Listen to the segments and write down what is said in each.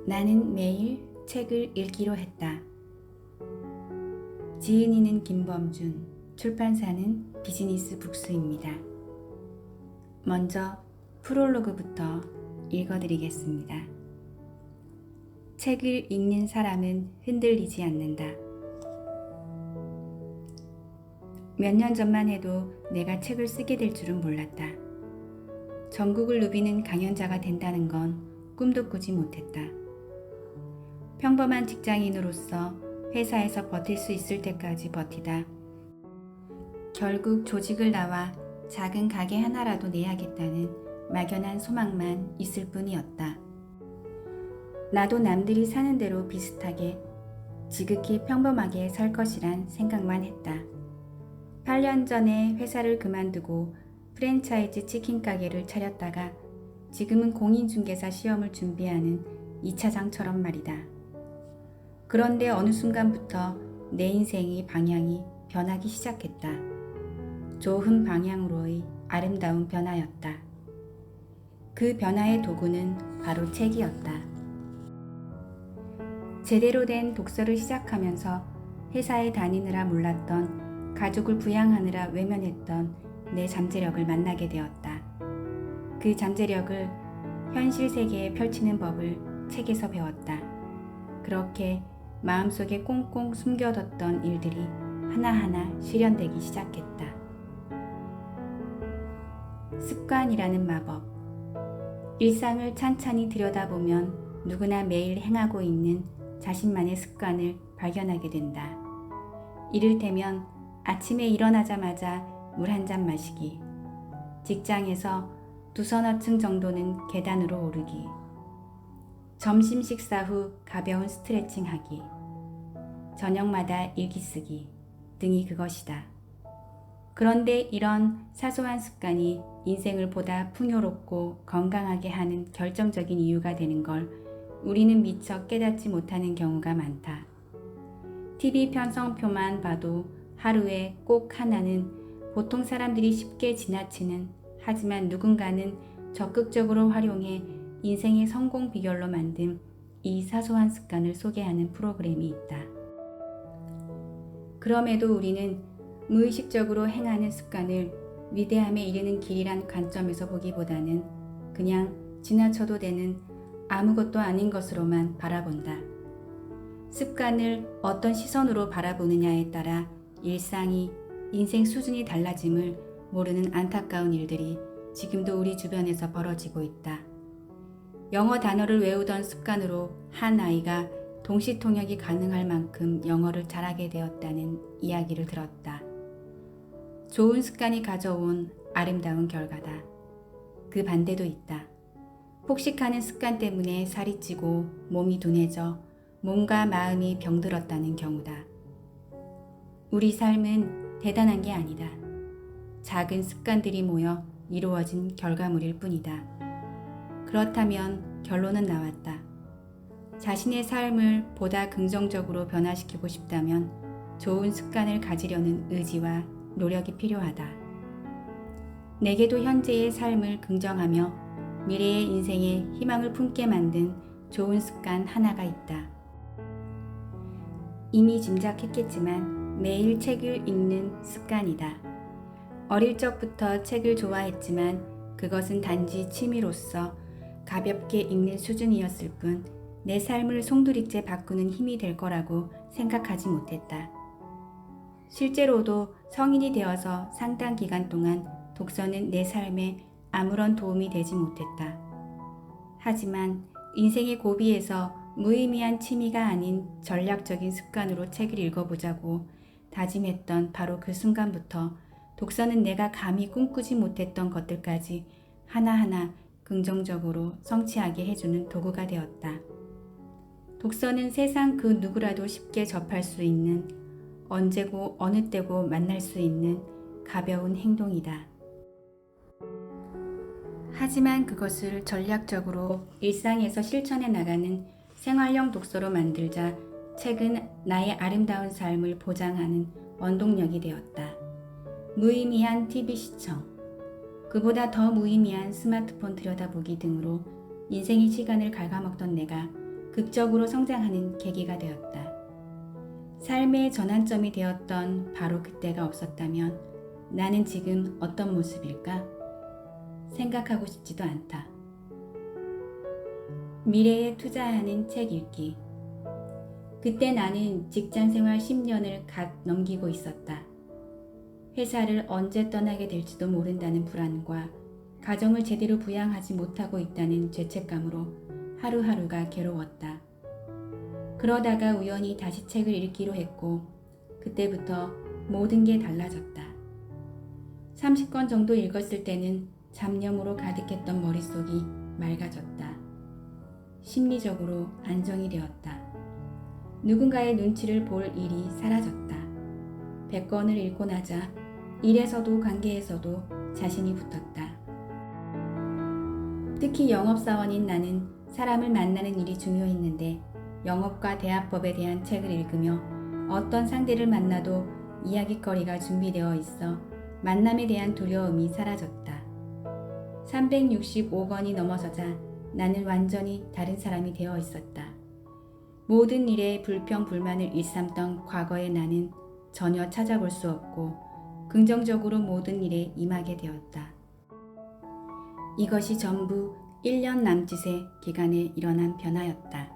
나는 매일 책을 읽기로 했다. 지은이는 김범준, 출판사는 비즈니스 북스입니다. 먼저 프롤로그부터 읽어드리겠습니다. 책을 읽는 사람은 흔들리지 않는다. 몇 년 전만 해도 내가 책을 쓰게 될 줄은 몰랐다. 전국을 누비는 강연자가 된다는 건 꿈도 꾸지 못했다. 평범한 직장인으로서 회사에서 버틸 수 있을 때까지 버티다 결국 조직을 나와 작은 가게 하나라도 내야겠다는 막연한 소망만 있을 뿐이었다. 나도 남들이 사는 대로 비슷하게 지극히 평범하게 살 것이란 생각만 했다. 8년 전에 회사를 그만두고 프랜차이즈 치킨 가게를 차렸다가 지금은 공인중개사 시험을 준비하는 2차장처럼 말이다. 그런데 어느 순간부터 내 인생의 방향이 변하기 시작했다. 좋은 방향으로의 아름다운 변화였다. 그 변화의 도구는 바로 책이었다. 제대로 된 독서를 시작하면서 회사에 다니느라 몰랐던, 가족을 부양하느라 외면했던 내 잠재력을 만나게 되었다. 그 잠재력을 현실 세계에 펼치는 법을 책에서 배웠다. 그렇게 마음속에 꽁꽁 숨겨뒀던 일들이 하나하나 실현되기 시작했다. 습관이라는 마법. 일상을 찬찬히 들여다보면 누구나 매일 행하고 있는 자신만의 습관을 발견하게 된다. 이를테면 아침에 일어나자마자 물 한 잔 마시기, 직장에서 두서너 층 정도는 계단으로 오르기, 점심 식사 후 가벼운 스트레칭 하기, 저녁마다 일기 쓰기 등이 그것이다. 그런데 이런 사소한 습관이 인생을 보다 풍요롭고 건강하게 하는 결정적인 이유가 되는 걸 우리는 미처 깨닫지 못하는 경우가 많다. TV 편성표만 봐도 하루에 꼭 하나는 보통 사람들이 쉽게 지나치는, 하지만 누군가는 적극적으로 활용해 인생의 성공 비결로 만든 이 사소한 습관을 소개하는 프로그램이 있다. 그럼에도 우리는 무의식적으로 행하는 습관을 위대함에 이르는 길이란 관점에서 보기보다는 그냥 지나쳐도 되는 아무것도 아닌 것으로만 바라본다. 습관을 어떤 시선으로 바라보느냐에 따라 일상이, 인생 수준이 달라짐을 모르는 안타까운 일들이 지금도 우리 주변에서 벌어지고 있다. 영어 단어를 외우던 습관으로 한 아이가 동시통역이 가능할 만큼 영어를 잘하게 되었다는 이야기를 들었다. 좋은 습관이 가져온 아름다운 결과다. 그 반대도 있다. 폭식하는 습관 때문에 살이 찌고 몸이 둔해져 몸과 마음이 병들었다는 경우다. 우리 삶은 대단한 게 아니다. 작은 습관들이 모여 이루어진 결과물일 뿐이다. 그렇다면 결론은 나왔다. 자신의 삶을 보다 긍정적으로 변화시키고 싶다면 좋은 습관을 가지려는 의지와 노력이 필요하다. 내게도 현재의 삶을 긍정하며 미래의 인생에 희망을 품게 만든 좋은 습관 하나가 있다. 이미 짐작했겠지만 매일 책을 읽는 습관이다. 어릴 적부터 책을 좋아했지만 그것은 단지 취미로서 가볍게 읽는 수준이었을 뿐 내 삶을 송두리째 바꾸는 힘이 될 거라고 생각하지 못했다. 실제로도 성인이 되어서 상당 기간 동안 독서는 내 삶에 아무런 도움이 되지 못했다. 하지만 인생의 고비에서 무의미한 취미가 아닌 전략적인 습관으로 책을 읽어보자고 다짐했던 바로 그 순간부터 독서는 내가 감히 꿈꾸지 못했던 것들까지 하나하나 긍정적으로 성취하게 해주는 도구가 되었다. 독서는 세상 그 누구라도 쉽게 접할 수 있는, 언제고 어느 때고 만날 수 있는 가벼운 행동이다. 하지만 그것을 전략적으로 일상에서 실천해 나가는 생활형 독서로 만들자 책은 나의 아름다운 삶을 보장하는 원동력이 되었다. 무의미한 TV 시청, 그보다 더 무의미한 스마트폰 들여다보기 등으로 인생의 시간을 갉아먹던 내가 극적으로 성장하는 계기가 되었다. 삶의 전환점이 되었던 바로 그때가 없었다면 나는 지금 어떤 모습일까? 생각하고 싶지도 않다. 미래에 투자하는 책 읽기. 그때 나는 직장생활 10년을 갓 넘기고 있었다. 회사를 언제 떠나게 될지도 모른다는 불안과 가정을 제대로 부양하지 못하고 있다는 죄책감으로 하루하루가 괴로웠다. 그러다가 우연히 다시 책을 읽기로 했고 그때부터 모든 게 달라졌다. 30권 정도 읽었을 때는 잡념으로 가득했던 머릿속이 맑아졌다. 심리적으로 안정이 되었다. 누군가의 눈치를 볼 일이 사라졌다. 100권을 읽고 나자 일에서도 관계에서도 자신이 붙었다. 특히 영업사원인 나는 사람을 만나는 일이 중요했는데 영업과 대화법에 대한 책을 읽으며 어떤 상대를 만나도 이야깃거리가 준비되어 있어 만남에 대한 두려움이 사라졌다. 365권이 넘어서자 나는 완전히 다른 사람이 되어 있었다. 모든 일에 불평, 불만을 일삼던 과거의 나는 전혀 찾아볼 수 없고 긍정적으로 모든 일에 임하게 되었다. 이것이 전부 1년 남짓의 기간에 일어난 변화였다.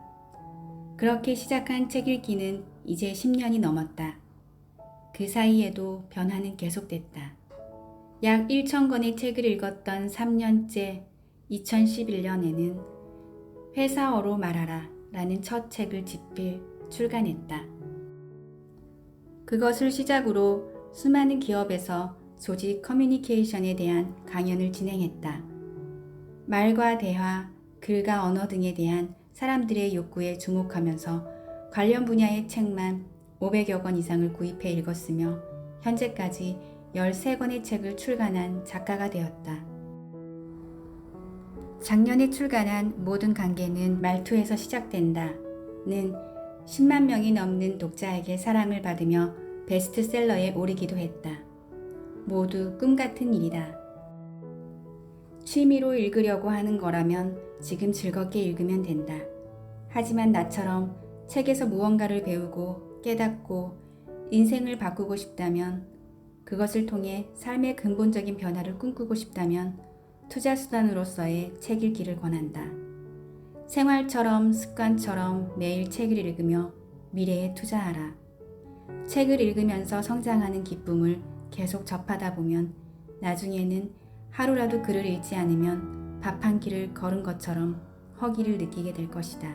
그렇게 시작한 책 읽기는 이제 10년이 넘었다. 그 사이에도 변화는 계속됐다. 약 1,000권의 책을 읽었던 3년째 2011년에는 회사어로 말하라 라는 첫 책을 집필 출간했다. 그것을 시작으로 수많은 기업에서 조직 커뮤니케이션에 대한 강연을 진행했다. 말과 대화, 글과 언어 등에 대한 사람들의 욕구에 주목하면서 관련 분야의 책만 500여 권 이상을 구입해 읽었으며 현재까지 13권의 책을 출간한 작가가 되었다. 작년에 출간한 모든 관계는 말투에서 시작된다는 10만 명이 넘는 독자에게 사랑을 받으며 베스트셀러에 오르기도 했다. 모두 꿈같은 일이다. 취미로 읽으려고 하는 거라면 지금 즐겁게 읽으면 된다. 하지만 나처럼 책에서 무언가를 배우고 깨닫고 인생을 바꾸고 싶다면, 그것을 통해 삶의 근본적인 변화를 꿈꾸고 싶다면 투자 수단으로서의 책 읽기를 권한다. 생활처럼 습관처럼 매일 책을 읽으며 미래에 투자하라. 책을 읽으면서 성장하는 기쁨을 계속 접하다 보면 나중에는 하루라도 글을 읽지 않으면 밥 한 끼를 걸은 것처럼 허기를 느끼게 될 것이다.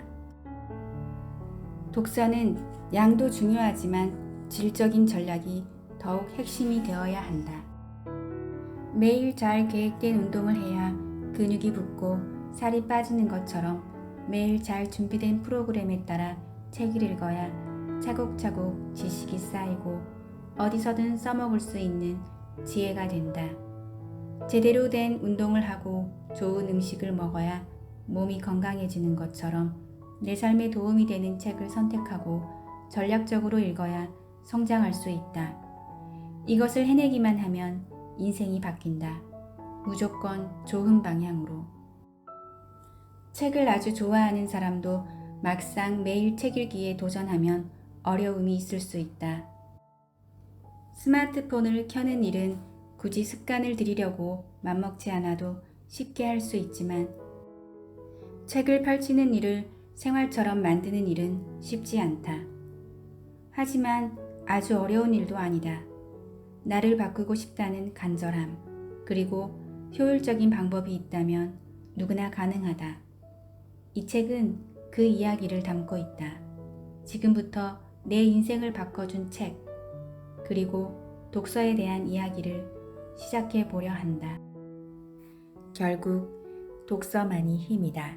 독서는 양도 중요하지만 질적인 전략이 더욱 핵심이 되어야 한다. 매일 잘 계획된 운동을 해야 근육이 붙고 살이 빠지는 것처럼 매일 잘 준비된 프로그램에 따라 책을 읽어야 차곡차곡 지식이 쌓이고 어디서든 써먹을 수 있는 지혜가 된다. 제대로 된 운동을 하고 좋은 음식을 먹어야 몸이 건강해지는 것처럼 내 삶에 도움이 되는 책을 선택하고 전략적으로 읽어야 성장할 수 있다. 이것을 해내기만 하면 인생이 바뀐다. 무조건 좋은 방향으로. 책을 아주 좋아하는 사람도 막상 매일 책 읽기에 도전하면 어려움이 있을 수 있다. 스마트폰을 켜는 일은 굳이 습관을 들이려고 맘먹지 않아도 쉽게 할 수 있지만 책을 펼치는 일을 생활처럼 만드는 일은 쉽지 않다. 하지만 아주 어려운 일도 아니다. 나를 바꾸고 싶다는 간절함, 그리고 효율적인 방법이 있다면 누구나 가능하다. 이 책은 그 이야기를 담고 있다. 지금부터 내 인생을 바꿔준 책, 그리고 독서에 대한 이야기를 시작해 보려 한다. 결국 독서만이 힘이다.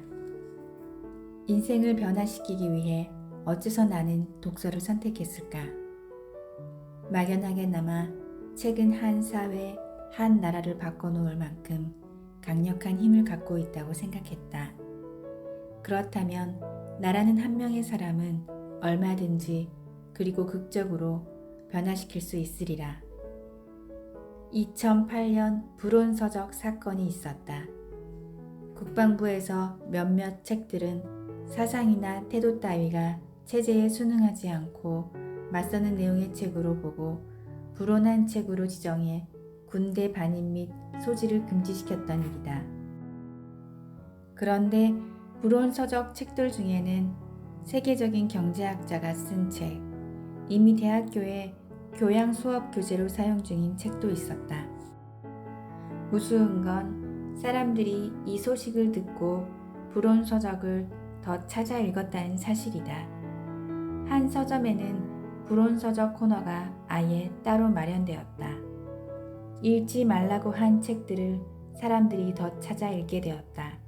인생을 변화시키기 위해 어째서 나는 독서를 선택했을까? 막연하게나마 책은 한 사회, 한 나라를 바꿔놓을 만큼 강력한 힘을 갖고 있다고 생각했다. 그렇다면 나라는 한 명의 사람은 얼마든지 그리고 극적으로 변화시킬 수 있으리라. 2008년 불온서적 사건이 있었다. 국방부에서 몇몇 책들은 사상이나 태도 따위가 체제에 순응하지 않고 맞서는 내용의 책으로 보고 불온한 책으로 지정해 군대 반입 및 소지를 금지시켰던 일이다. 그런데 불온서적 책들 중에는 세계적인 경제학자가 쓴 책, 이미 대학교에 교양 수업 교재로 사용 중인 책도 있었다. 우스운 건 사람들이 이 소식을 듣고 불온서적을 더 찾아 읽었다는 사실이다. 한 서점에는 불온서적 코너가 아예 따로 마련되었다. 읽지 말라고 한 책들을 사람들이 더 찾아 읽게 되었다.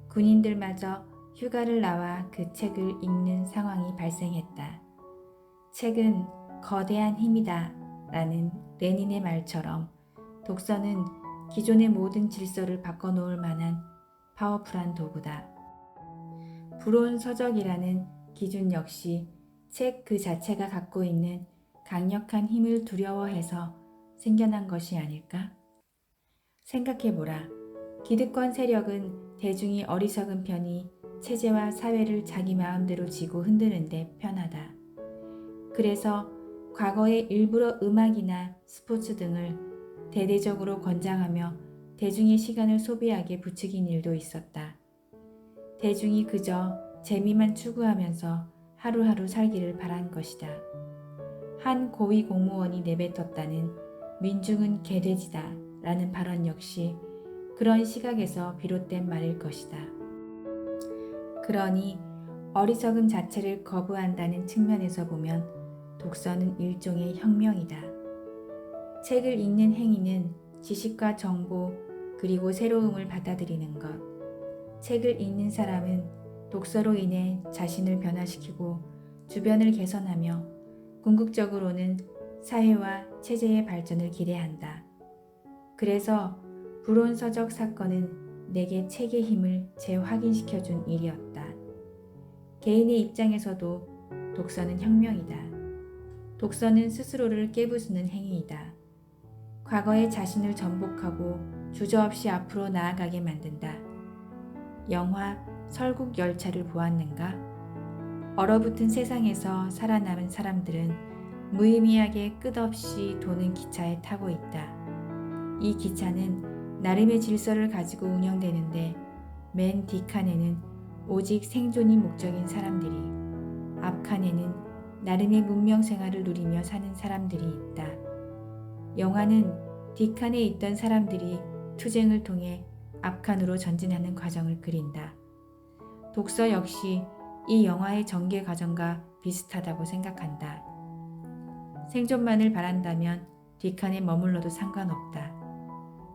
군인들마저 휴가를 나와 그 책을 읽는 상황이 발생했다. 책은 거대한 힘이다 라는 레닌의 말처럼 독서는 기존의 모든 질서를 바꿔놓을 만한 파워풀한 도구다. 불온서적이라는 기준 역시 책 그 자체가 갖고 있는 강력한 힘을 두려워해서 생겨난 것이 아닐까? 생각해보라. 기득권 세력은 대중이 어리석은 편이 체제와 사회를 자기 마음대로 지고 흔드는 데 편하다. 그래서 과거에 일부러 음악이나 스포츠 등을 대대적으로 권장하며 대중의 시간을 소비하게 부추긴 일도 있었다. 대중이 그저 재미만 추구하면서 하루하루 살기를 바란 것이다. 한 고위 공무원이 내뱉었다는 민중은 개돼지다 라는 발언 역시 그런 시각에서 비롯된 말일 것이다. 그러니 어리석음 자체를 거부한다는 측면에서 보면 독서는 일종의 혁명이다. 책을 읽는 행위는 지식과 정보 그리고 새로움을 받아들이는 것. 책을 읽는 사람은 독서로 인해 자신을 변화시키고 주변을 개선하며 궁극적으로는 사회와 체제의 발전을 기대한다. 그래서 불온서적 사건은 내게 책의 힘을 재확인시켜준 일이었다. 개인의 입장에서도 독서는 혁명이다. 독서는 스스로를 깨부수는 행위이다. 과거의 자신을 전복하고 주저없이 앞으로 나아가게 만든다. 영화 설국열차를 보았는가? 얼어붙은 세상에서 살아남은 사람들은 무의미하게 끝없이 도는 기차에 타고 있다. 이 기차는 나름의 질서를 가지고 운영되는데 맨 뒷칸에는 오직 생존이 목적인 사람들이, 앞칸에는 나름의 문명 생활을 누리며 사는 사람들이 있다. 영화는 뒷칸에 있던 사람들이 투쟁을 통해 앞칸으로 전진하는 과정을 그린다. 독서 역시 이 영화의 전개 과정과 비슷하다고 생각한다. 생존만을 바란다면 뒷칸에 머물러도 상관없다.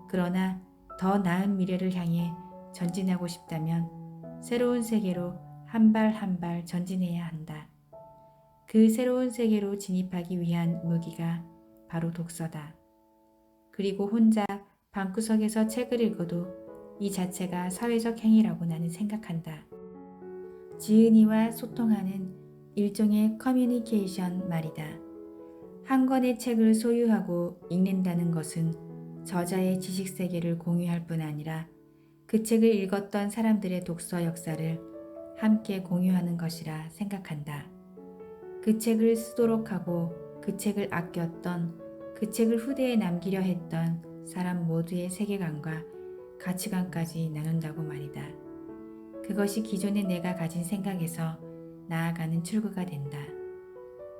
그러나 더 나은 미래를 향해 전진하고 싶다면 새로운 세계로 한 발 한 발 전진해야 한다. 그 새로운 세계로 진입하기 위한 무기가 바로 독서다. 그리고 혼자 방구석에서 책을 읽어도 이 자체가 사회적 행위라고 나는 생각한다. 지은이와 소통하는 일종의 커뮤니케이션 말이다. 한 권의 책을 소유하고 읽는다는 것은 저자의 지식세계를 공유할 뿐 아니라 그 책을 읽었던 사람들의 독서 역사를 함께 공유하는 것이라 생각한다. 그 책을 쓰도록 하고 그 책을 아꼈던, 그 책을 후대에 남기려 했던 사람 모두의 세계관과 가치관까지 나눈다고 말이다. 그것이 기존의 내가 가진 생각에서 나아가는 출구가 된다.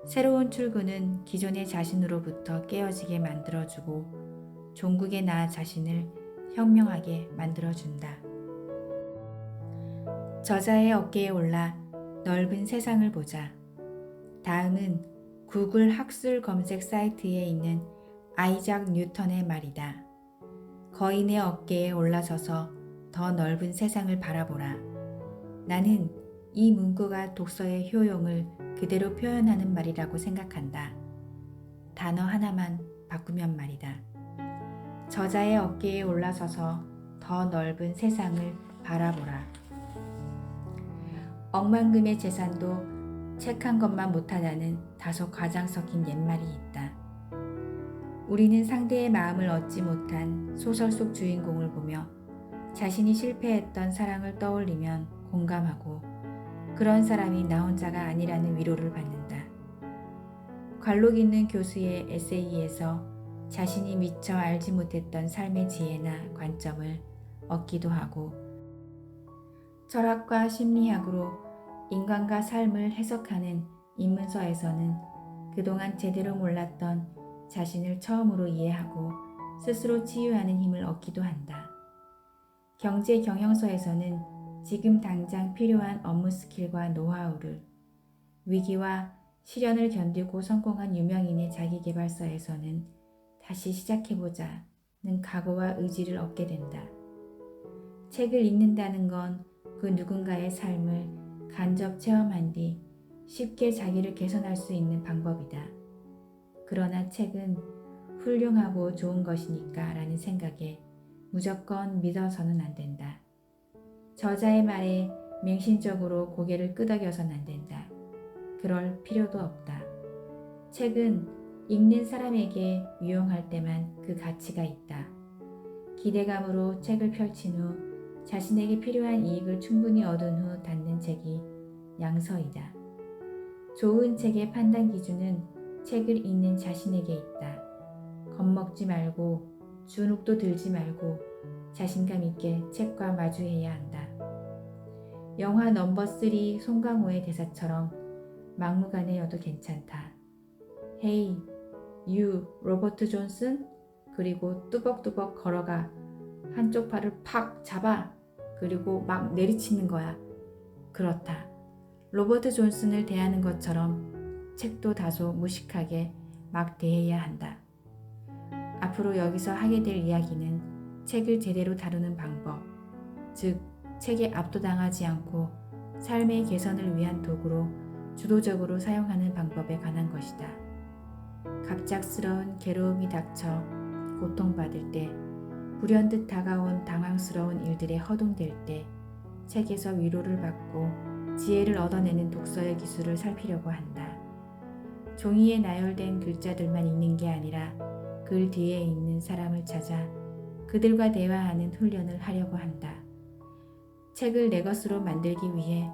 새로운 출구는 기존의 자신으로부터 깨어지게 만들어주고 종국의 나 자신을 현명하게 만들어준다. 저자의 어깨에 올라 넓은 세상을 보자. 다음은 구글 학술 검색 사이트에 있는 아이작 뉴턴의 말이다. 거인의 어깨에 올라서서 더 넓은 세상을 바라보라. 나는 이 문구가 독서의 효용을 그대로 표현하는 말이라고 생각한다. 단어 하나만 바꾸면 말이다. 저자의 어깨에 올라서서 더 넓은 세상을 바라보라. 억만금의 재산도 책 한 권만 못하다는 다소 과장 섞인 옛말이 있다. 우리는 상대의 마음을 얻지 못한 소설 속 주인공을 보며 자신이 실패했던 사랑을 떠올리면 공감하고 그런 사람이 나 혼자가 아니라는 위로를 받는다. 관록 있는 교수의 에세이에서 자신이 미처 알지 못했던 삶의 지혜나 관점을 얻기도 하고 철학과 심리학으로 인간과 삶을 해석하는 입문서에서는 그동안 제대로 몰랐던 자신을 처음으로 이해하고 스스로 치유하는 힘을 얻기도 한다. 경제 경영서에서는 지금 당장 필요한 업무 스킬과 노하우를, 위기와 시련을 견디고 성공한 유명인의 자기계발서에서는 다시 시작해보자는 각오와 의지를 얻게 된다. 책을 읽는다는 건 그 누군가의 삶을 간접 체험한 뒤 쉽게 자기를 개선할 수 있는 방법이다. 그러나 책은 훌륭하고 좋은 것이니까 라는 생각에 무조건 믿어서는 안 된다. 저자의 말에 맹신적으로 고개를 끄덕여서는 안 된다. 그럴 필요도 없다. 책은 읽는 사람에게 유용할 때만 그 가치가 있다. 기대감으로 책을 펼친 후 자신에게 필요한 이익을 충분히 얻은 후 닫는 책이 양서이다. 좋은 책의 판단 기준은 책을 읽는 자신에게 있다. 겁먹지 말고 주눅도 들지 말고 자신감 있게 책과 마주해야 한다. 영화 넘버 3 송강호의 대사처럼 막무가내여도 괜찮다. 헤이, 유 로버트 존슨? 그리고 뚜벅뚜벅 걸어가 한쪽 팔을 팍 잡아 그리고 막 내리치는 거야. 그렇다. 로버트 존슨을 대하는 것처럼 책도 다소 무식하게 막 대해야 한다. 앞으로 여기서 하게 될 이야기는 책을 제대로 다루는 방법, 즉 책에 압도당하지 않고 삶의 개선을 위한 도구로 주도적으로 사용하는 방법에 관한 것이다. 갑작스러운 괴로움이 닥쳐 고통받을 때, 불현듯 다가온 당황스러운 일들에 허둥댈 때 책에서 위로를 받고 지혜를 얻어내는 독서의 기술을 살피려고 한다. 종이에 나열된 글자들만 읽는 게 아니라 글 뒤에 있는 사람을 찾아 그들과 대화하는 훈련을 하려고 한다. 책을 내 것으로 만들기 위해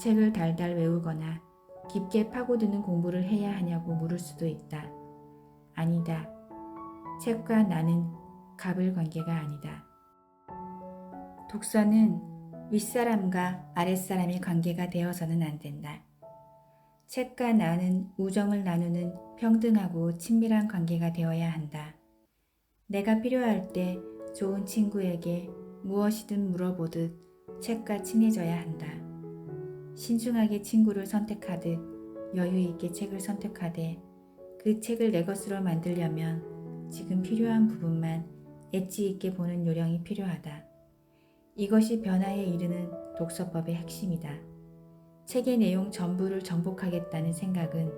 책을 달달 외우거나 깊게 파고드는 공부를 해야 하냐고 물을 수도 있다. 아니다. 책과 나는 갑을 관계가 아니다. 독서는 윗사람과 아랫사람의 관계가 되어서는 안 된다. 책과 나는 우정을 나누는 평등하고 친밀한 관계가 되어야 한다. 내가 필요할 때 좋은 친구에게 무엇이든 물어보듯 책과 친해져야 한다. 신중하게 친구를 선택하듯 여유 있게 책을 선택하되 그 책을 내 것으로 만들려면 지금 필요한 부분만 엣지 있게 보는 요령이 필요하다. 이것이 변화에 이르는 독서법의 핵심이다. 책의 내용 전부를 정복하겠다는 생각은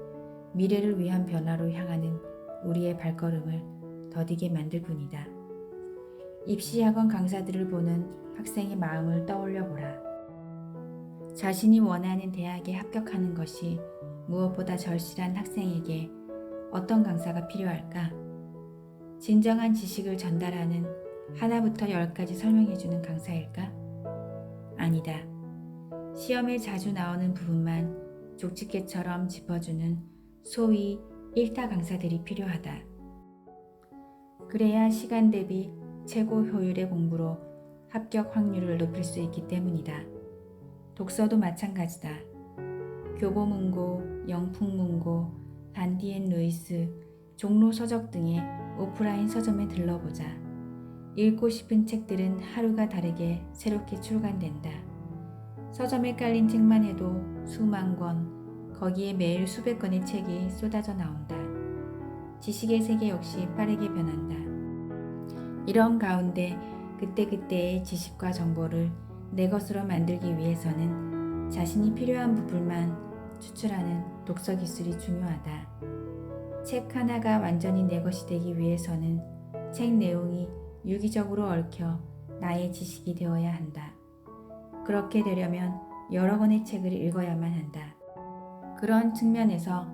미래를 위한 변화로 향하는 우리의 발걸음을 더디게 만들 뿐이다. 입시학원 강사들을 보는 학생의 마음을 떠올려 보라. 자신이 원하는 대학에 합격하는 것이 무엇보다 절실한 학생에게 어떤 강사가 필요할까? 진정한 지식을 전달하는 하나부터 10까지 설명해주는 강사일까? 아니다. 시험에 자주 나오는 부분만 족집게처럼 짚어주는 소위 1타 강사들이 필요하다. 그래야 시간 대비 최고 효율의 공부로 합격 확률을 높일 수 있기 때문이다. 독서도 마찬가지다. 교보문고, 영풍문고, 반디앤루이스, 종로서적 등의 오프라인 서점에 들러보자. 읽고 싶은 책들은 하루가 다르게 새롭게 출간된다. 서점에 깔린 책만 해도 수만 권, 거기에 매일 수백 권의 책이 쏟아져 나온다. 지식의 세계 역시 빠르게 변한다. 이런 가운데 그때그때의 지식과 정보를 내 것으로 만들기 위해서는 자신이 필요한 부분만 추출하는 독서 기술이 중요하다. 책 하나가 완전히 내 것이 되기 위해서는 책 내용이 유기적으로 얽혀 나의 지식이 되어야 한다. 그렇게 되려면 여러 권의 책을 읽어야만 한다. 그런 측면에서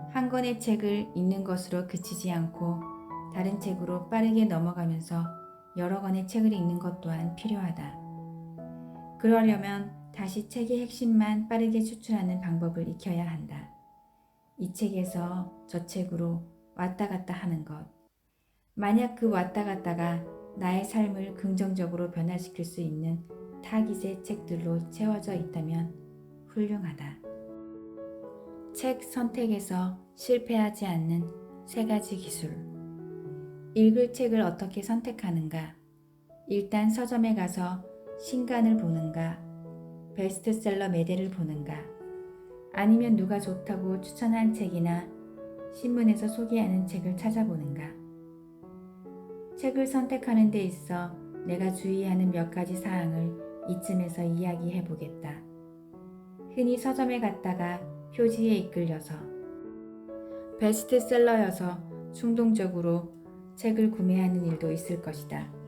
한 권의 책을 읽는 것으로 그치지 않고 다른 책으로 빠르게 넘어가면서 여러 권의 책을 읽는 것 또한 필요하다. 그러려면 다시 책의 핵심만 빠르게 추출하는 방법을 익혀야 한다. 이 책에서 저 책으로 왔다 갔다 하는 것. 만약 그 왔다 갔다가 나의 삶을 긍정적으로 변화시킬 수 있는 타깃의 책들로 채워져 있다면 훌륭하다. 책 선택에서 실패하지 않는 3가지 기술. 읽을 책을 어떻게 선택하는가? 일단 서점에 가서 신간을 보는가? 베스트셀러 매대를 보는가? 아니면 누가 좋다고 추천한 책이나 신문에서 소개하는 책을 찾아보는가? 책을 선택하는 데 있어 내가 주의하는 몇 가지 사항을 이쯤에서 이야기해 보겠다. 흔히 서점에 갔다가 표지에 이끌려서 베스트셀러여서 충동적으로 책을 구매하는 일도 있을 것이다.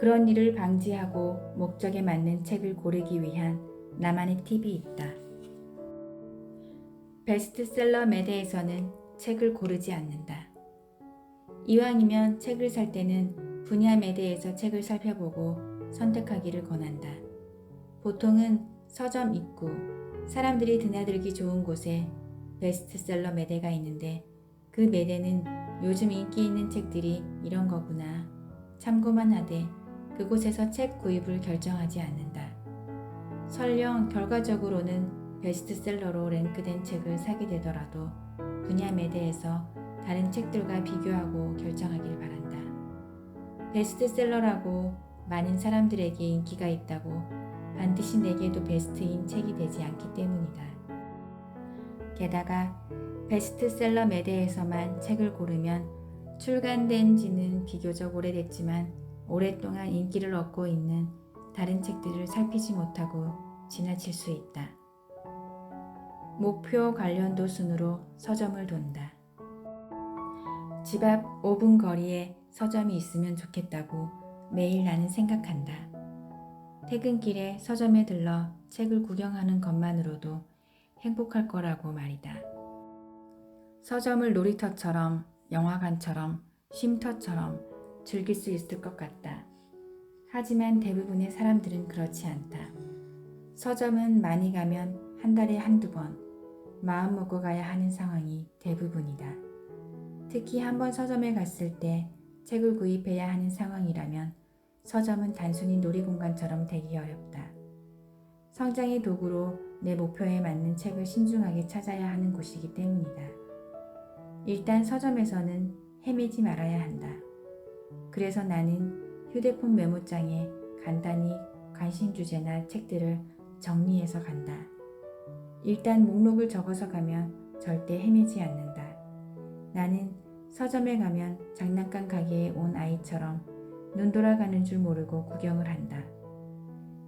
그런 일을 방지하고 목적에 맞는 책을 고르기 위한 나만의 팁이 있다. 베스트셀러 매대에서는 책을 고르지 않는다. 이왕이면 책을 살 때는 분야 매대에서 책을 살펴보고 선택하기를 권한다. 보통은 서점 입구, 사람들이 드나들기 좋은 곳에 베스트셀러 매대가 있는데 그 매대는 요즘 인기 있는 책들이 이런 거구나 참고만 하되 그곳에서 책 구입을 결정하지 않는다. 설령 결과적으로는 베스트셀러로 랭크된 책을 사게 되더라도 분야 매대에서 다른 책들과 비교하고 결정하길 바란다. 베스트셀러라고 많은 사람들에게 인기가 있다고 반드시 내게도 베스트인 책이 되지 않기 때문이다. 게다가 베스트셀러 매대에서만 책을 고르면 출간된 지는 비교적 오래됐지만 오랫동안 인기를 얻고 있는 다른 책들을 살피지 못하고 지나칠 수 있다. 목표 관련도 순으로 서점을 돈다. 집 앞 5분 거리에 서점이 있으면 좋겠다고 매일 나는 생각한다. 퇴근길에 서점에 들러 책을 구경하는 것만으로도 행복할 거라고 말이다. 서점을 놀이터처럼, 영화관처럼, 쉼터처럼 즐길 수 있을 것 같다. 하지만 대부분의 사람들은 그렇지 않다. 서점은 많이 가면 한 달에 한두 번 마음 먹고 가야 하는 상황이 대부분이다. 특히 한번 서점에 갔을 때 책을 구입해야 하는 상황이라면 서점은 단순히 놀이공간처럼 되기 어렵다. 성장의 도구로 내 목표에 맞는 책을 신중하게 찾아야 하는 곳이기 때문이다. 일단 서점에서는 헤매지 말아야 한다. 그래서 나는 휴대폰 메모장에 간단히 관심 주제나 책들을 정리해서 간다. 일단 목록을 적어서 가면 절대 헤매지 않는다. 나는 서점에 가면 장난감 가게에 온 아이처럼 눈 돌아가는 줄 모르고 구경을 한다.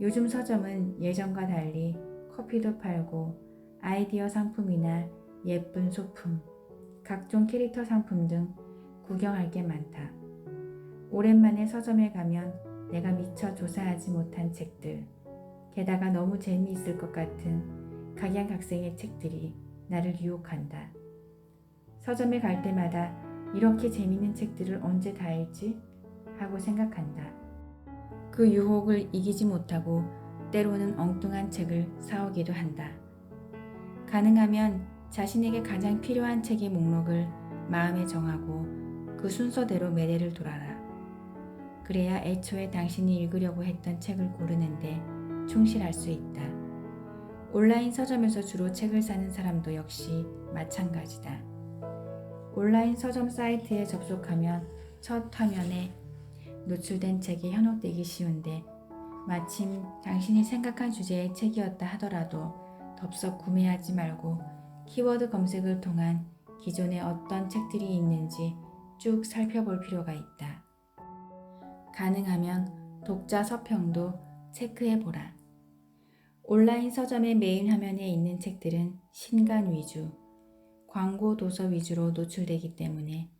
요즘 서점은 예전과 달리 커피도 팔고 아이디어 상품이나 예쁜 소품, 각종 캐릭터 상품 등 구경할 게 많다. 오랜만에 서점에 가면 내가 미처 조사하지 못한 책들, 게다가 너무 재미있을 것 같은 각양각색의 책들이 나를 유혹한다. 서점에 갈 때마다 이렇게 재미있는 책들을 언제 다 읽지? 하고 생각한다. 그 유혹을 이기지 못하고 때로는 엉뚱한 책을 사오기도 한다. 가능하면 자신에게 가장 필요한 책의 목록을 마음에 정하고 그 순서대로 매대를 돌아라. 그래야 애초에 당신이 읽으려고 했던 책을 고르는데 충실할 수 있다. 온라인 서점에서 주로 책을 사는 사람도 역시 마찬가지다. 온라인 서점 사이트에 접속하면 첫 화면에 노출된 책이 현혹되기 쉬운데 마침 당신이 생각한 주제의 책이었다 하더라도 덥석 구매하지 말고 키워드 검색을 통한 기존에 어떤 책들이 있는지 쭉 살펴볼 필요가 있다. 가능하면 독자 서평도 체크해보라. 온라인 서점의 메인 화면에 있는 책들은 신간 위주, 광고 도서 위주로 노출되기 때문에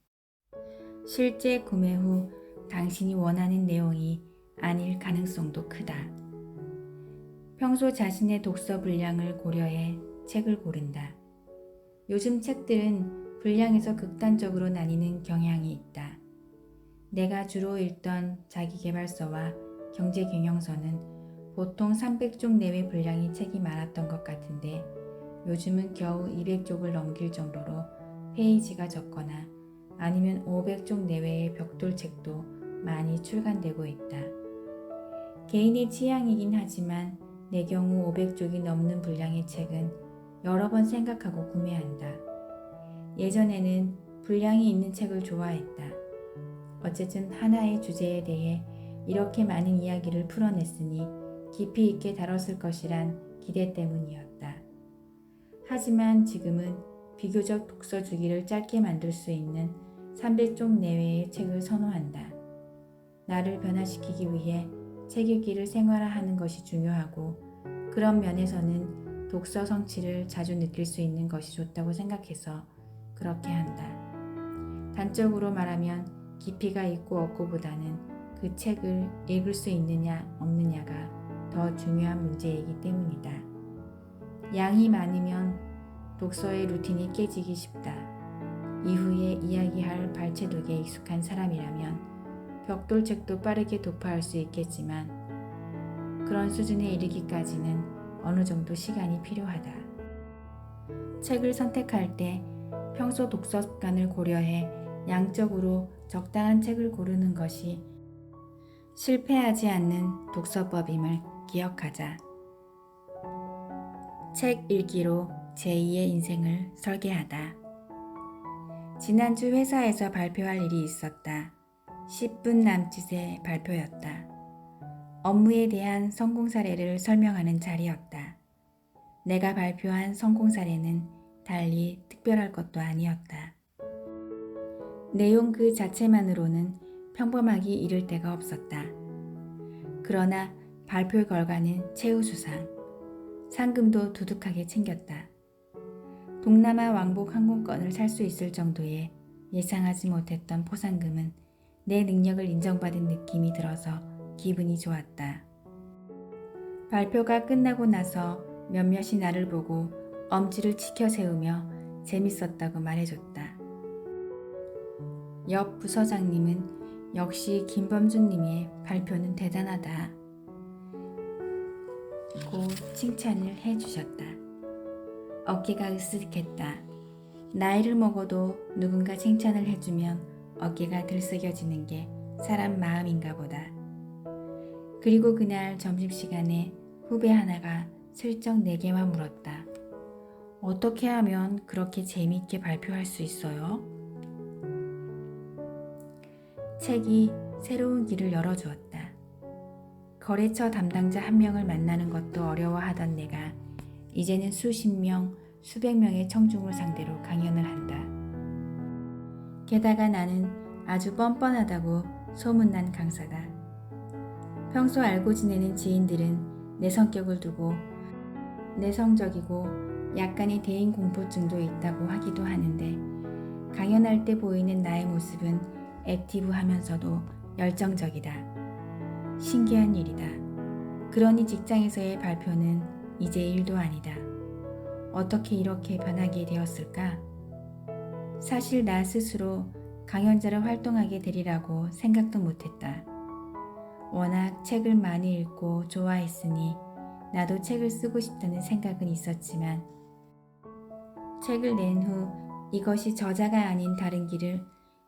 실제 구매 후 당신이 원하는 내용이 아닐 가능성도 크다. 평소 자신의 독서 분량을 고려해 책을 고른다. 요즘 책들은 분량에서 극단적으로 나뉘는 경향이 있다. 내가 주로 읽던 자기계발서와 경제경영서는 보통 300쪽 내외 분량의 책이 많았던 것 같은데 요즘은 겨우 200쪽을 넘길 정도로 페이지가 적거나 아니면 500쪽 내외의 벽돌책도 많이 출간되고 있다. 개인의 취향이긴 하지만 내 경우 500쪽이 넘는 분량의 책은 여러 번 생각하고 구매한다. 예전에는 분량이 있는 책을 좋아했다. 어쨌든 하나의 주제에 대해 이렇게 많은 이야기를 풀어냈으니 깊이 있게 다뤘을 것이란 기대 때문이었다. 하지만 지금은 비교적 독서 주기를 짧게 만들 수 있는 300쪽 내외의 책을 선호한다. 나를 변화시키기 위해 책 읽기를 생활화하는 것이 중요하고 그런 면에서는 독서 성취를 자주 느낄 수 있는 것이 좋다고 생각해서 그렇게 한다. 단적으로 말하면 깊이가 있고 없고보다는 그 책을 읽을 수 있느냐 없느냐가 더 중요한 문제이기 때문이다. 양이 많으면 독서의 루틴이 깨지기 쉽다. 이후에 이야기할 발췌독에 익숙한 사람이라면 벽돌책도 빠르게 독파할 수 있겠지만 그런 수준에 이르기까지는 어느 정도 시간이 필요하다. 책을 선택할 때 평소 독서 습관을 고려해 양적으로 적당한 책을 고르는 것이 실패하지 않는 독서법임을 기억하자. 책 읽기로 제2의 인생을 설계하다. 지난주 회사에서 발표할 일이 있었다. 10분 남짓의 발표였다. 업무에 대한 성공 사례를 설명하는 자리였다. 내가 발표한 성공 사례는 달리 특별할 것도 아니었다. 내용 그 자체만으로는 평범하기 이를 데가 없었다. 그러나 발표 결과는 최우수상, 상금도 두둑하게 챙겼다. 동남아 왕복 항공권을 살 수 있을 정도의 예상하지 못했던 포상금은 내 능력을 인정받은 느낌이 들어서 기분이 좋았다. 발표가 끝나고 나서 몇몇이 나를 보고 엄지를 치켜 세우며 재밌었다고 말해줬다. 옆 부서장님은 역시 김범준님의 발표는 대단하다 고 칭찬을 해주셨다. 어깨가 으쓱했다. 나이를 먹어도 누군가 칭찬을 해주면 어깨가 들썩여지는 게 사람 마음인가 보다. 그리고 그날 점심시간에 후배 하나가 슬쩍 내게만 물었다. 어떻게 하면 그렇게 재미있게 발표할 수 있어요? 책이 새로운 길을 열어주었다. 거래처 담당자 한 명을 만나는 것도 어려워하던 내가 이제는 수십 명, 수백 명의 청중을 상대로 강연을 한다. 게다가 나는 아주 뻔뻔하다고 소문난 강사다. 평소 알고 지내는 지인들은 내 성격을 두고 내성적이고 약간의 대인 공포증도 있다고 하기도 하는데 강연할 때 보이는 나의 모습은 액티브하면서도 열정적이다. 신기한 일이다. 그러니 직장에서의 발표는 이제 일도 아니다. 어떻게 이렇게 변하게 되었을까? 사실 나 스스로 강연자로 활동하게 되리라고 생각도 못했다. 워낙 책을 많이 읽고 좋아했으니 나도 책을 쓰고 싶다는 생각은 있었지만 책을 낸 후 이것이 저자가 아닌 다른 길을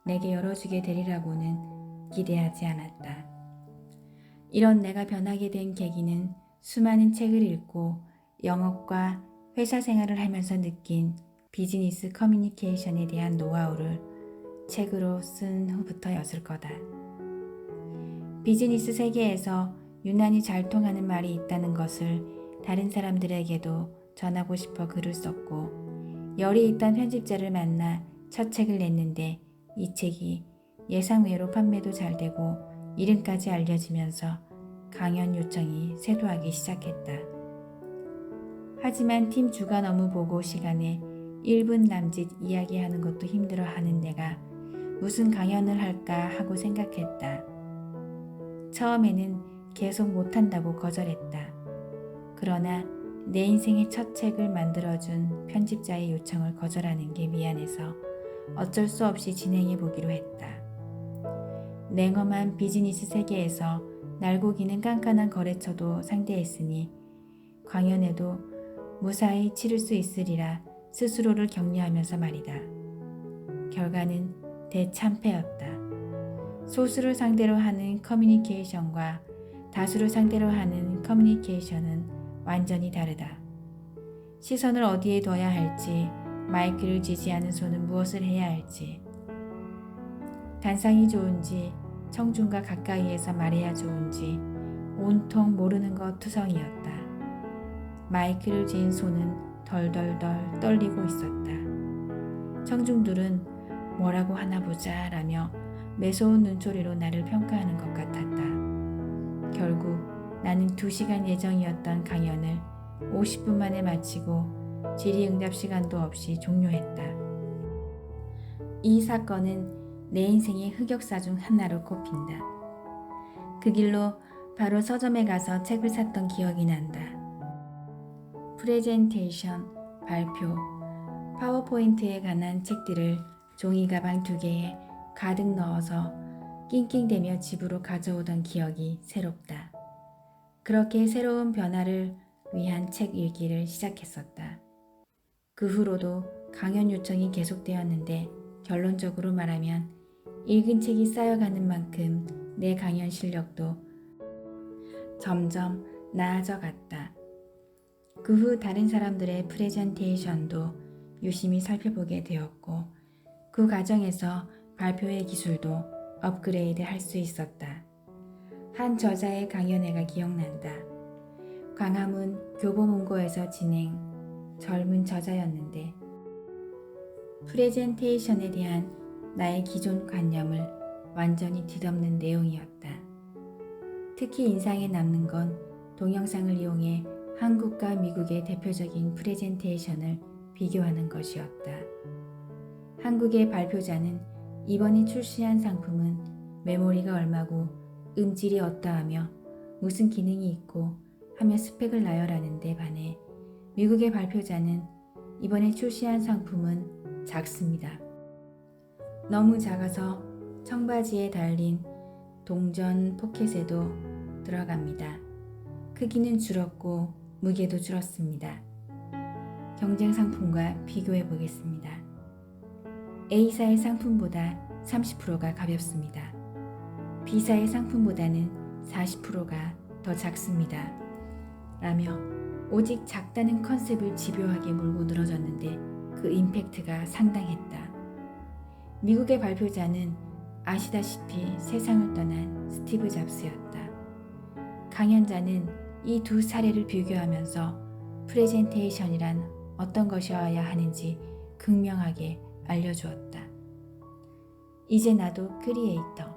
내게 열어주게 되리라고는 기대하지 않았다. 이런 내가 변하게 된 계기는 수많은 책을 읽고 영업과 회사 생활을 하면서 느낀 비즈니스 커뮤니케이션에 대한 노하우를 책으로 쓴 후부터였을 거다. 비즈니스 세계에서 유난히 잘 통하는 말이 있다는 것을 다른 사람들에게도 전하고 싶어 글을 썼고 열이 있던 편집자를 만나 첫 책을 냈는데 이 책이 예상외로 판매도 잘 되고 이름까지 알려지면서 강연 요청이 쇄도하기 시작했다. 하지만 팀 주간 업무 보고 시간에 1분 남짓 이야기하는 것도 힘들어하는 내가 무슨 강연을 할까 하고 생각했다. 처음에는 계속 못한다고 거절했다. 그러나 내 인생의 첫 책을 만들어준 편집자의 요청을 거절하는 게 미안해서 어쩔 수 없이 진행해 보기로 했다. 냉엄한 비즈니스 세계에서 날고기는 깐깐한 거래처도 상대했으니 광연에도 무사히 치를 수 있으리라 스스로를 격려하면서 말이다. 결과는 대참패였다. 소수를 상대로 하는 커뮤니케이션과 다수를 상대로 하는 커뮤니케이션은 완전히 다르다. 시선을 어디에 둬야 할지, 마이크를 쥐지 않은 손은 무엇을 해야 할지, 단상이 좋은지 청중과 가까이에서 말해야 좋은지 온통 모르는 것 투성이었다. 마이크를 쥔 손은 덜덜덜 떨리고 있었다. 청중들은 뭐라고 하나 보자 라며 매서운 눈초리로 나를 평가하는 것 같았다. 결국 나는 2시간 예정이었던 강연을 50분 만에 마치고 질의응답 시간도 없이 종료했다. 이 사건은 내 인생의 흑역사 중 하나로 꼽힌다. 그 길로 바로 서점에 가서 책을 샀던 기억이 난다. 프레젠테이션, 발표, 파워포인트에 관한 책들을 종이 가방 2개에 가득 넣어서 낑낑대며 집으로 가져오던 기억이 새롭다. 그렇게 새로운 변화를 위한 책 읽기를 시작했었다. 그 후로도 강연 요청이 계속되었는데 결론적으로 말하면 읽은 책이 쌓여가는 만큼 내 강연 실력도 점점 나아져 갔다. 그 후 다른 사람들의 프레젠테이션도 유심히 살펴보게 되었고 그 과정에서 발표의 기술도 업그레이드 할 수 있었다. 한 저자의 강연회가 기억난다. 광화문 교보문고에서 진행, 젊은 저자였는데 프레젠테이션에 대한 나의 기존 관념을 완전히 뒤덮는 내용이었다. 특히 인상에 남는 건 동영상을 이용해 한국과 미국의 대표적인 프레젠테이션을 비교하는 것이었다. 한국의 발표자는 이번에 출시한 상품은 메모리가 얼마고 음질이 어떠하며 무슨 기능이 있고 하며 스펙을 나열하는 데 반해 미국의 발표자는 이번에 출시한 상품은 작습니다. 너무 작아서 청바지에 달린 동전 포켓에도 들어갑니다. 크기는 줄었고 무게도 줄었습니다. 경쟁 상품과 비교해 보겠습니다. A사의 상품보다 30%가 가볍습니다. B사의 상품보다는 40%가 더 작습니다. 라며 오직 작다는 컨셉을 집요하게 물고 늘어졌는데 그 임팩트가 상당했다. 미국의 발표자는 아시다시피 세상을 떠난 스티브 잡스였다. 강연자는 이 두 사례를 비교하면서 프레젠테이션이란 어떤 것이어야 하는지 극명하게 알려주었다. 이제 나도 크리에이터.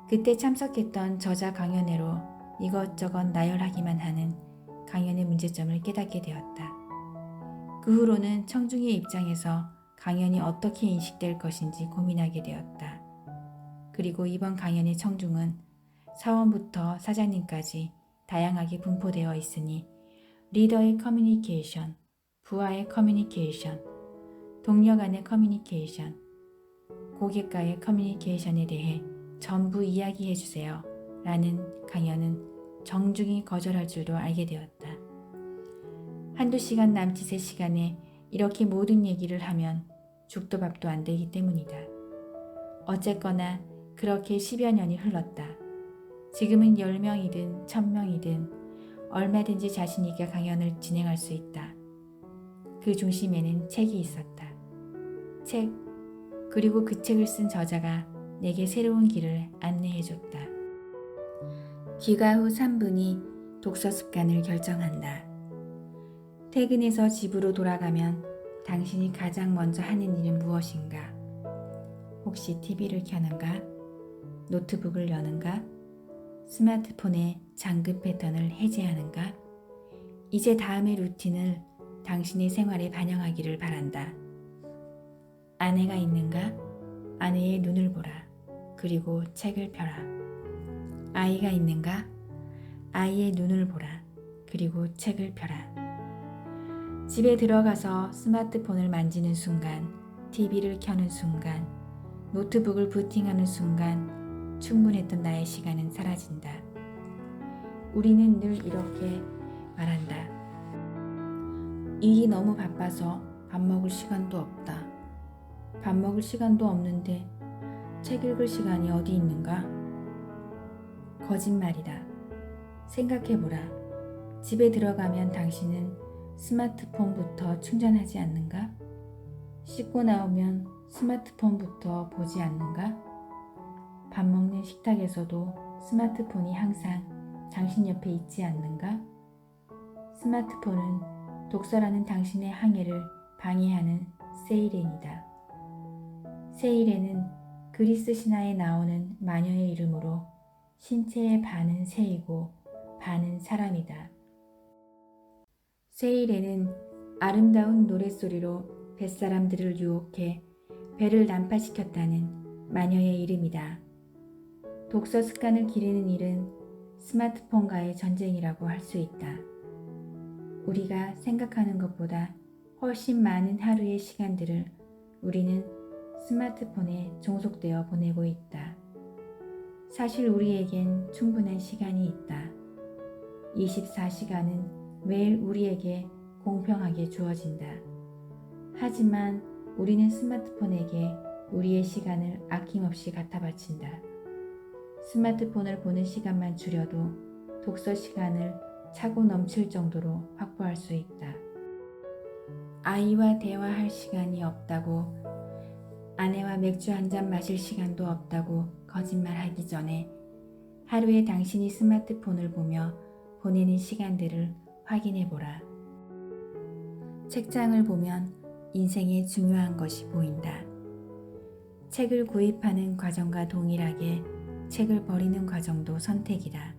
그때 참석했던 저자 강연회로 이것저것 나열하기만 하는 강연의 문제점을 깨닫게 되었다. 그 후로는 청중의 입장에서 강연이 어떻게 인식될 것인지 고민하게 되었다. 그리고 이번 강연의 청중은 사원부터 사장님까지 다양하게 분포되어 있으니 리더의 커뮤니케이션, 부하의 커뮤니케이션, 동료 간의 커뮤니케이션, 고객과의 커뮤니케이션에 대해 전부 이야기해 주세요 라는 강연은 정중히 거절할 줄도 알게 되었다. 한두 시간 남짓의 시간에 이렇게 모든 얘기를 하면 죽도 밥도 안 되기 때문이다. 어쨌거나 그렇게 10여 년이 흘렀다. 지금은 10명이든 1000명이든 얼마든지 자신 있게 강연을 진행할 수 있다. 그 중심에는 책이 있었다. 책, 그리고 그 책을 쓴 저자가 내게 새로운 길을 안내해줬다. 귀가 후 3분이 독서 습관을 결정한다. 퇴근해서 집으로 돌아가면 당신이 가장 먼저 하는 일은 무엇인가? 혹시 TV를 켜는가? 노트북을 여는가? 스마트폰의 잠금 패턴을 해제하는가? 이제 다음의 루틴을 당신의 생활에 반영하기를 바란다. 아내가 있는가? 아내의 눈을 보라. 그리고 책을 펴라. 아이가 있는가? 아이의 눈을 보라. 그리고 책을 펴라. 집에 들어가서 스마트폰을 만지는 순간, TV를 켜는 순간, 노트북을 부팅하는 순간 충분했던 나의 시간은 사라진다. 우리는 늘 이렇게 말한다. 일이 너무 바빠서 밥 먹을 시간도 없다. 밥 먹을 시간도 없는데 책 읽을 시간이 어디 있는가? 거짓말이다. 생각해보라. 집에 들어가면 당신은 스마트폰부터 충전하지 않는가? 씻고 나오면 스마트폰부터 보지 않는가? 밥 먹는 식탁에서도 스마트폰이 항상 당신 옆에 있지 않는가? 스마트폰은 독서라는 당신의 항해를 방해하는 세이렌이다. 세이렌은 그리스 신화에 나오는 마녀의 이름으로 신체의 반은 새이고 반은 사람이다. 세이렌은 아름다운 노랫소리로 뱃사람들을 유혹해 배를 난파시켰다는 마녀의 이름이다. 독서 습관을 기르는 일은 스마트폰과의 전쟁이라고 할 수 있다. 우리가 생각하는 것보다 훨씬 많은 하루의 시간들을 우리는 스마트폰에 종속되어 보내고 있다. 사실 우리에겐 충분한 시간이 있다. 24시간은 매일 우리에게 공평하게 주어진다. 하지만 우리는 스마트폰에게 우리의 시간을 아낌없이 갖다 바친다. 스마트폰을 보는 시간만 줄여도 독서 시간을 차고 넘칠 정도로 확보할 수 있다. 아이와 대화할 시간이 없다고, 아내와 맥주 한 잔 마실 시간도 없다고 거짓말하기 전에 하루에 당신이 스마트폰을 보며 보내는 시간들을 확인해보라. 책장을 보면 인생에 중요한 것이 보인다. 책을 구입하는 과정과 동일하게 책을 버리는 과정도 선택이다.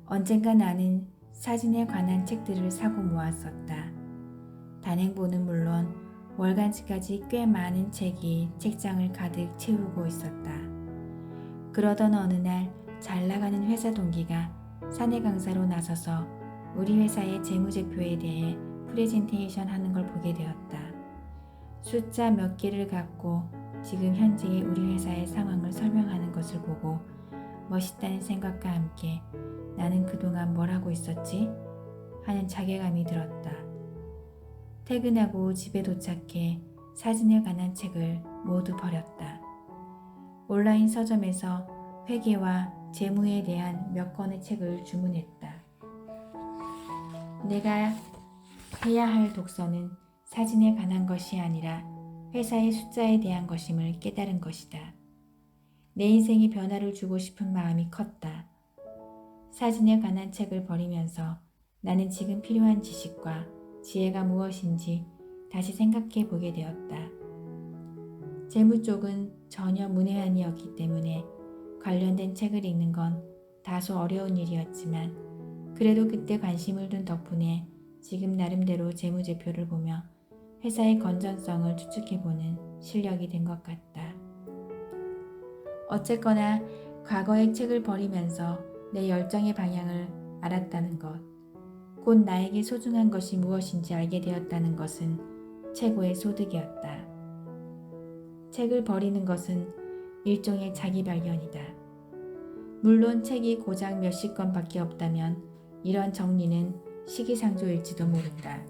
언젠가 나는 사진에 관한 책들을 사고 모았었다. 단행본은 물론 월간지까지 꽤 많은 책이 책장을 가득 채우고 있었다. 그러던 어느 날 잘 나가는 회사 동기가 사내 강사로 나서서 우리 회사의 재무제표에 대해 프레젠테이션 하는 걸 보게 되었다. 숫자 몇 개를 갖고 지금 현재의 우리 회사의 상황을 설명하는 것을 보고 멋있다는 생각과 함께 나는 그동안 뭘 하고 있었지? 하는 자괴감이 들었다. 퇴근하고 집에 도착해 사진에 관한 책을 모두 버렸다. 온라인 서점에서 회계와 재무에 대한 몇 권의 책을 주문했다. 내가 해야 할 독서는 사진에 관한 것이 아니라 회사의 숫자에 대한 것임을 깨달은 것이다. 내 인생에 변화를 주고 싶은 마음이 컸다. 사진에 관한 책을 버리면서 나는 지금 필요한 지식과 지혜가 무엇인지 다시 생각해 보게 되었다. 재무 쪽은 전혀 문외한이었기 때문에 관련된 책을 읽는 건 다소 어려운 일이었지만 그래도 그때 관심을 둔 덕분에 지금 나름대로 재무제표를 보며 회사의 건전성을 추측해보는 실력이 된 것 같다. 어쨌거나 과거의 책을 버리면서 내 열정의 방향을 알았다는 것, 곧 나에게 소중한 것이 무엇인지 알게 되었다는 것은 최고의 소득이었다. 책을 버리는 것은 일종의 자기 발견이다. 물론 책이 고작 몇십 권밖에 없다면 이런 정리는 시기상조일지도 모른다.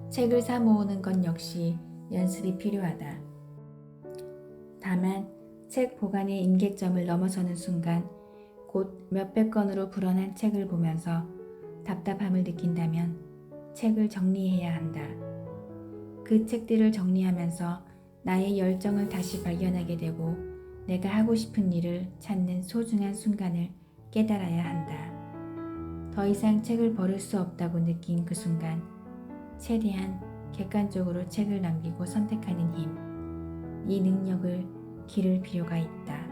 책을 사 모으는 건 역시 연습이 필요하다. 다만 책 보관의 임계점을 넘어서는 순간 곧 몇백 권으로 불어난 책을 보면서 답답함을 느낀다면 책을 정리해야 한다. 그 책들을 정리하면서 나의 열정을 다시 발견하게 되고 내가 하고 싶은 일을 찾는 소중한 순간을 깨달아야 한다. 더 이상 책을 버릴 수 없다고 느낀 그 순간 최대한 객관적으로 책을 남기고 선택하는 힘, 이 능력을 기를 필요가 있다.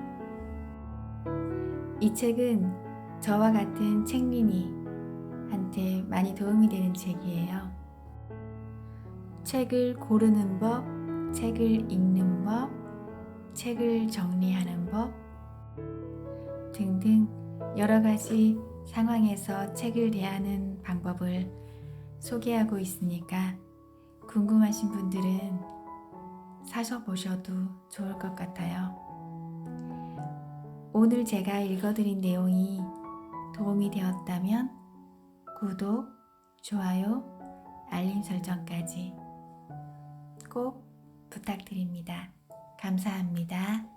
이 책은 저와 같은 책민이한테 많이 도움이 되는 책이에요. 책을 고르는 법, 책을 읽는 법, 책을 정리하는 법 등등 여러 가지 상황에서 책을 대하는 방법을 소개하고 있으니까 궁금하신 분들은 사셔보셔도 좋을 것 같아요. 오늘 제가 읽어드린 내용이 도움이 되었다면 구독, 좋아요, 알림 설정까지 꼭 부탁드립니다. 감사합니다.